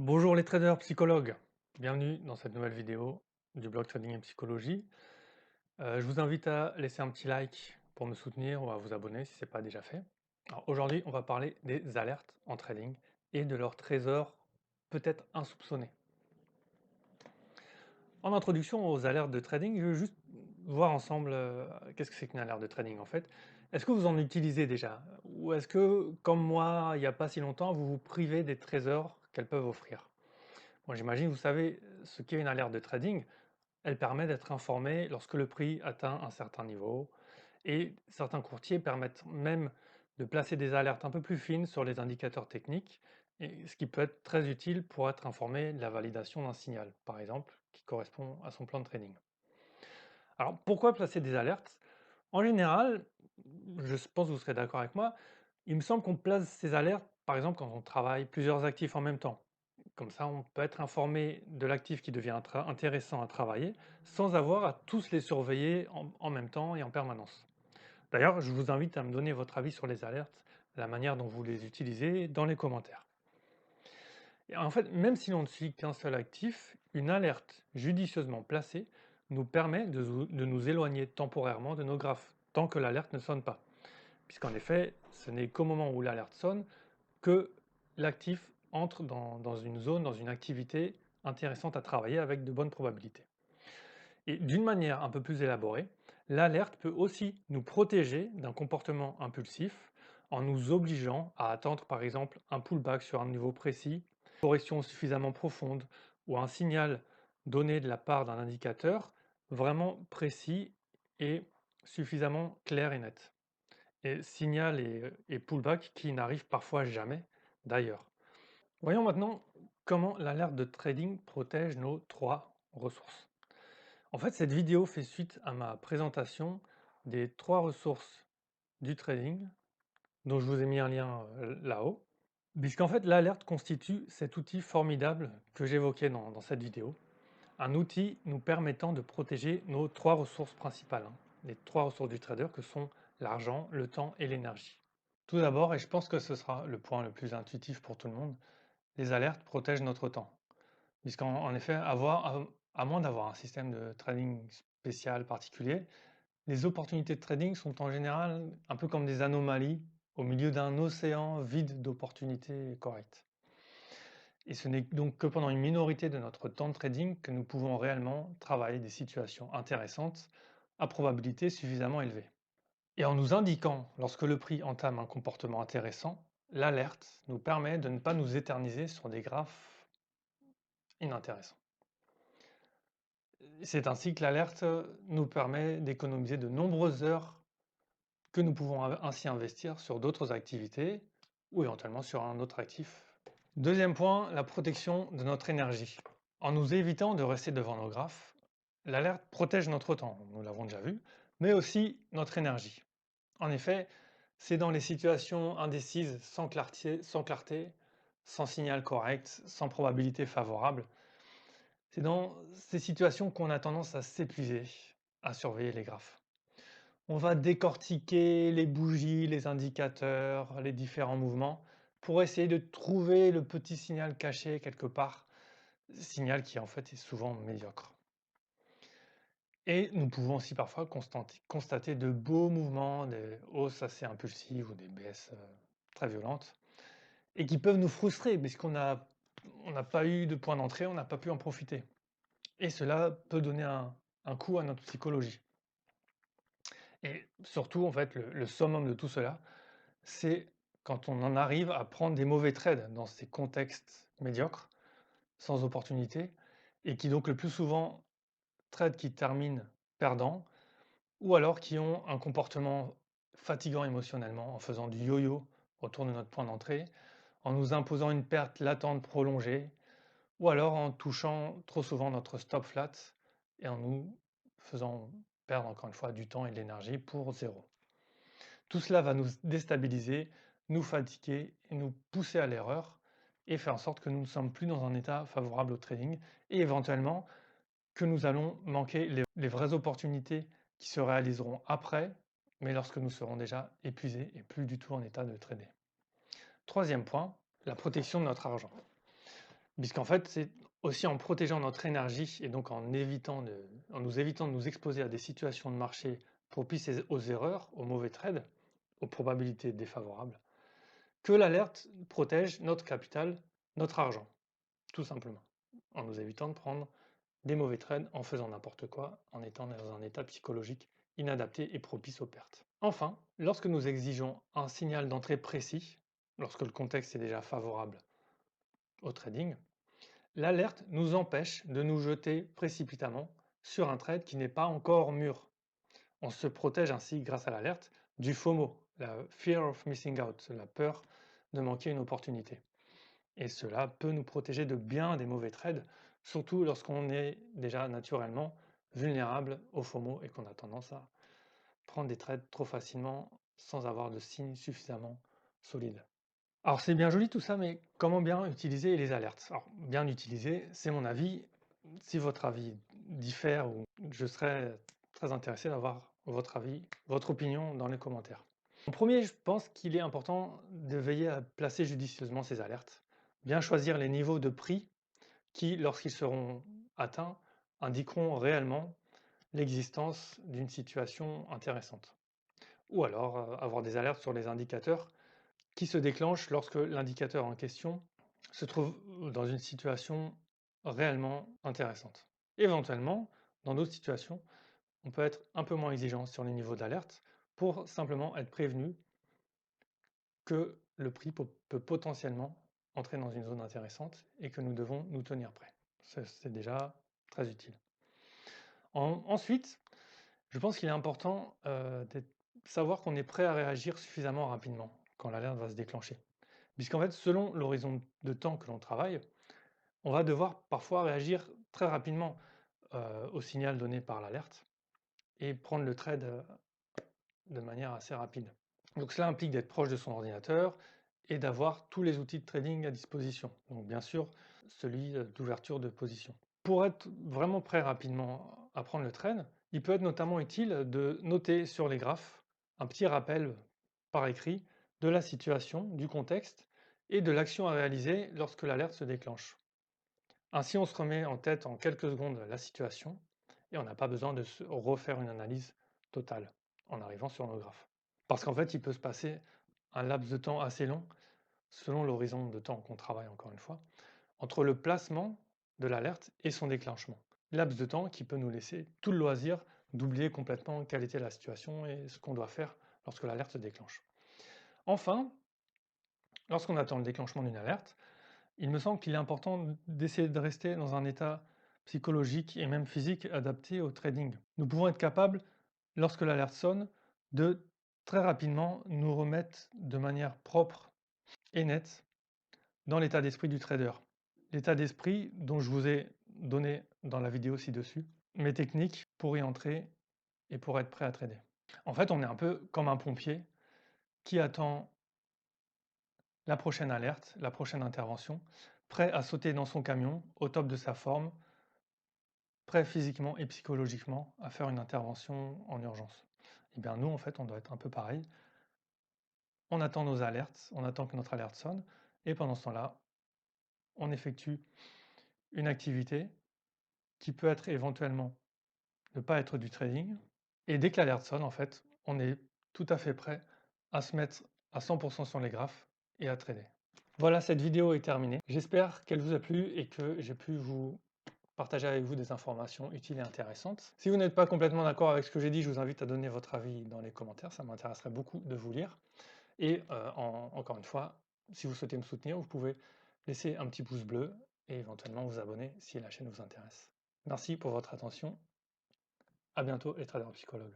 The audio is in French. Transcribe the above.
Bonjour les traders psychologues, bienvenue dans cette nouvelle vidéo du blog Trading et Psychologie. Je vous invite à laisser un petit like pour me soutenir ou à vous abonner si ce n'est pas déjà fait. Alors aujourd'hui, on va parler des alertes en trading et de leurs trésors peut-être insoupçonnés. En introduction aux alertes de trading, je veux juste voir ensemble qu'est-ce que c'est qu'une alerte de trading en fait. Est-ce que vous en utilisez déjà? Ou est-ce que, comme moi, il n'y a pas si longtemps, vous vous privez des trésors qu'elles peuvent offrir? Bon, j'imagine vous savez ce qu'est une alerte de trading. Elle permet d'être informé lorsque le prix atteint un certain niveau et certains courtiers permettent même de placer des alertes un peu plus fines sur les indicateurs techniques, et ce qui peut être très utile pour être informé de la validation d'un signal, par exemple, qui correspond à son plan de trading. Alors pourquoi placer des alertes? En général, je pense que vous serez d'accord avec moi, il me semble qu'on place ces alertes, par exemple, quand on travaille plusieurs actifs en même temps. Comme ça, on peut être informé de l'actif qui devient intéressant à travailler sans avoir à tous les surveiller en même temps et en permanence. D'ailleurs, je vous invite à me donner votre avis sur les alertes, la manière dont vous les utilisez dans les commentaires. Et en fait, même si l'on ne suit qu'un seul actif, une alerte judicieusement placée nous permet de nous éloigner temporairement de nos graphes, tant que l'alerte ne sonne pas. Puisqu'en effet, ce n'est qu'au moment où l'alerte sonne que l'actif entre dans une zone, dans une activité intéressante à travailler avec de bonnes probabilités. Et d'une manière un peu plus élaborée, l'alerte peut aussi nous protéger d'un comportement impulsif en nous obligeant à attendre par exemple un pullback sur un niveau précis, une correction suffisamment profonde ou un signal donné de la part d'un indicateur vraiment précis et suffisamment clair et net. Et signal et pullback qui n'arrivent parfois jamais d'ailleurs. Voyons maintenant comment l'alerte de trading protège nos trois ressources. En fait, cette vidéo fait suite à ma présentation des trois ressources du trading, dont je vous ai mis un lien là-haut, puisqu'en fait l'alerte constitue cet outil formidable que j'évoquais dans cette vidéo, un outil nous permettant de protéger nos trois ressources principales, hein, les trois ressources du trader que sont l'argent, le temps et l'énergie. Tout d'abord, et je pense que ce sera le point le plus intuitif pour tout le monde, les alertes protègent notre temps. Puisqu'en effet, à moins d'avoir un système de trading spécial particulier, les opportunités de trading sont en général un peu comme des anomalies au milieu d'un océan vide d'opportunités correctes. Et ce n'est donc que pendant une minorité de notre temps de trading que nous pouvons réellement travailler des situations intéressantes à probabilité suffisamment élevée. Et en nous indiquant lorsque le prix entame un comportement intéressant, l'alerte nous permet de ne pas nous éterniser sur des graphes inintéressants. C'est ainsi que l'alerte nous permet d'économiser de nombreuses heures que nous pouvons ainsi investir sur d'autres activités ou éventuellement sur un autre actif. Deuxième point, la protection de notre énergie. En nous évitant de rester devant nos graphes, l'alerte protège notre temps, nous l'avons déjà vu, mais aussi notre énergie. En effet, c'est dans les situations indécises, sans signal correct, sans probabilité favorable, c'est dans ces situations qu'on a tendance à s'épuiser à surveiller les graphes. On va décortiquer les bougies, les indicateurs, les différents mouvements pour essayer de trouver le petit signal caché quelque part, signal qui en fait est souvent médiocre. Et nous pouvons aussi parfois constater de beaux mouvements, des hausses assez impulsives ou des baisses très violentes, et qui peuvent nous frustrer on n'a pas eu de point d'entrée, on n'a pas pu en profiter. Et cela peut donner un coup à notre psychologie. Et surtout, en fait, le summum de tout cela, c'est quand on en arrive à prendre des mauvais trades dans ces contextes médiocres, sans opportunité, et qui donc le plus souvent trades qui terminent perdants, ou alors qui ont un comportement fatigant émotionnellement en faisant du yo-yo autour de notre point d'entrée, en nous imposant une perte latente prolongée, ou alors en touchant trop souvent notre stop flat et en nous faisant perdre encore une fois du temps et de l'énergie pour zéro. Tout cela va nous déstabiliser, nous fatiguer et nous pousser à l'erreur et faire en sorte que nous ne sommes plus dans un état favorable au trading et éventuellement que nous allons manquer les vraies opportunités qui se réaliseront après, mais lorsque nous serons déjà épuisés et plus du tout en état de trader. Troisième point, la protection de notre argent. Puisqu'en fait, c'est aussi en protégeant notre énergie et donc en nous évitant de nous exposer à des situations de marché propices aux erreurs, aux mauvais trades, aux probabilités défavorables, que l'alerte protège notre capital, notre argent, tout simplement, en nous évitant de prendre des mauvais trades en faisant n'importe quoi, en étant dans un état psychologique inadapté et propice aux pertes. Enfin, lorsque nous exigeons un signal d'entrée précis, lorsque le contexte est déjà favorable au trading, l'alerte nous empêche de nous jeter précipitamment sur un trade qui n'est pas encore mûr. On se protège ainsi, grâce à l'alerte, du FOMO, la Fear of Missing Out, la peur de manquer une opportunité. Et cela peut nous protéger de bien des mauvais trades, surtout lorsqu'on est déjà naturellement vulnérable au FOMO et qu'on a tendance à prendre des trades trop facilement sans avoir de signes suffisamment solides. Alors c'est bien joli tout ça, mais comment bien utiliser les alertes? Alors bien utiliser, c'est mon avis. Si votre avis diffère, je serais très intéressé d'avoir votre avis, votre opinion dans les commentaires. En premier, je pense qu'il est important de veiller à placer judicieusement ces alertes, bien choisir les niveaux de prix qui, lorsqu'ils seront atteints, indiqueront réellement l'existence d'une situation intéressante. Ou alors avoir des alertes sur les indicateurs qui se déclenche lorsque l'indicateur en question se trouve dans une situation réellement intéressante. Éventuellement, dans d'autres situations, on peut être un peu moins exigeant sur les niveaux d'alerte pour simplement être prévenu que le prix peut potentiellement entrer dans une zone intéressante et que nous devons nous tenir prêts. C'est déjà très utile. Ensuite, je pense qu'il est important de savoir qu'on est prêt à réagir suffisamment rapidement quand l'alerte va se déclencher. Puisqu'en fait, selon l'horizon de temps que l'on travaille, on va devoir parfois réagir très rapidement au signal donné par l'alerte et prendre le trade de manière assez rapide. Donc cela implique d'être proche de son ordinateur et d'avoir tous les outils de trading à disposition. Donc bien sûr, celui d'ouverture de position. Pour être vraiment prêt rapidement à prendre le trade, il peut être notamment utile de noter sur les graphes un petit rappel par écrit de la situation, du contexte et de l'action à réaliser lorsque l'alerte se déclenche. Ainsi, on se remet en tête en quelques secondes la situation et on n'a pas besoin de se refaire une analyse totale en arrivant sur nos graphes. Parce qu'en fait, il peut se passer un laps de temps assez long, selon l'horizon de temps qu'on travaille encore une fois, entre le placement de l'alerte et son déclenchement. Laps de temps qui peut nous laisser tout le loisir d'oublier complètement quelle était la situation et ce qu'on doit faire lorsque l'alerte se déclenche. Enfin, lorsqu'on attend le déclenchement d'une alerte, il me semble qu'il est important d'essayer de rester dans un état psychologique et même physique adapté au trading. Nous pouvons être capables, lorsque l'alerte sonne, de très rapidement nous remettre de manière propre et nette dans l'état d'esprit du trader. L'état d'esprit dont je vous ai donné dans la vidéo ci-dessus, mes techniques pour y entrer et pour être prêt à trader. En fait, on est un peu comme un pompier qui attend la prochaine alerte, la prochaine intervention, prêt à sauter dans son camion au top de sa forme, prêt physiquement et psychologiquement à faire une intervention en urgence. Et bien nous, en fait, on doit être un peu pareil. On attend nos alertes, on attend que notre alerte sonne, et pendant ce temps-là, on effectue une activité qui peut être éventuellement ne pas être du trading. Et dès que l'alerte sonne, en fait, on est tout à fait prêt à se mettre à 100% sur les graphes et à trader. Voilà, cette vidéo est terminée. J'espère qu'elle vous a plu et que j'ai pu vous partager avec vous des informations utiles et intéressantes. Si vous n'êtes pas complètement d'accord avec ce que j'ai dit, je vous invite à donner votre avis dans les commentaires, ça m'intéresserait beaucoup de vous lire. Et encore une fois, si vous souhaitez me soutenir, vous pouvez laisser un petit pouce bleu et éventuellement vous abonner si la chaîne vous intéresse. Merci pour votre attention, à bientôt les traders psychologues.